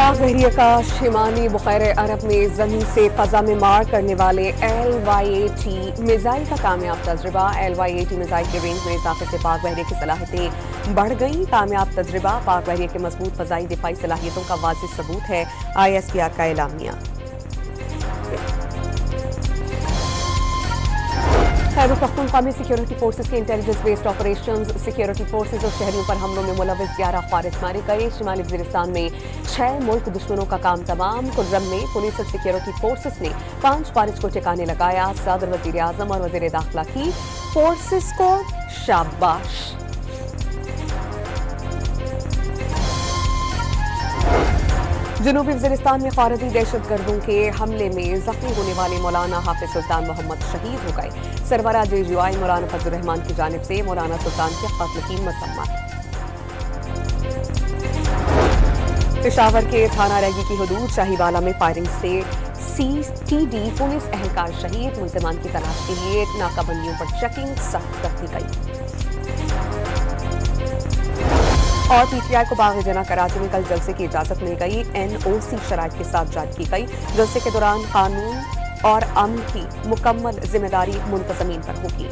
पाक बहरिया का शिमाली बुखैर अरब में जमीन से फजा में मार करने वाले LYAT मिसाइल का कामयाब तजर्बा। LYAT मिसाइल के रेंज में इजाफे से पाक बहरिया की सलाहियतें बढ़ गई। कामयाब तजर्बा पाक बहरिया के मजबूत फजाई दिफाई सलाहियतों का वाज़ेह सबूत है। ISPR का एलामिया। खैबर पख्तूनख्वा में सिक्योरिटी फोर्सेज के intelligence based operations, security forces और शहरियों पर हमलों में मुलविस 11 खारिज मारे गए। शिमाली वजीरिस्तान में 6 मुल्क दुश्मनों का काम तमाम। कुर्रम में पुलिस और सिक्योरिटी फोर्सेज ने 5 फारिज को ठिकाने लगाया। सदर, वजीर आजम और वजीर दाखिला की फोर्सेज को शाबाश। जनूबी वजीरिस्तान में खारजी दहशतगर्दों के हमले में जख्मी होने वाले मौलाना हाफिज सुल्तान मोहम्मद शहीद हो गए। सरबराह JGI मौलाना फजल रहमान की जानिब से मौलाना सुल्तान के कत्ल की मसम्मत। पेशावर के थाना रैगी की हदूद शाहीवाला में फायरिंग से CTD पुलिस एहलकार शहीद। मुलजिमान की तलाश के लिए नाकाबंदियों पर चेकिंग सख्त कर दी गई। और PTI को बाग जना कराची में कल जलसे की इजाजत मिल गई। NOC शराइत के साथ जारी की गई। जलसे के दौरान कानून और अमन की मुकम्मल जिम्मेदारी मुंतजमीन पर होगी।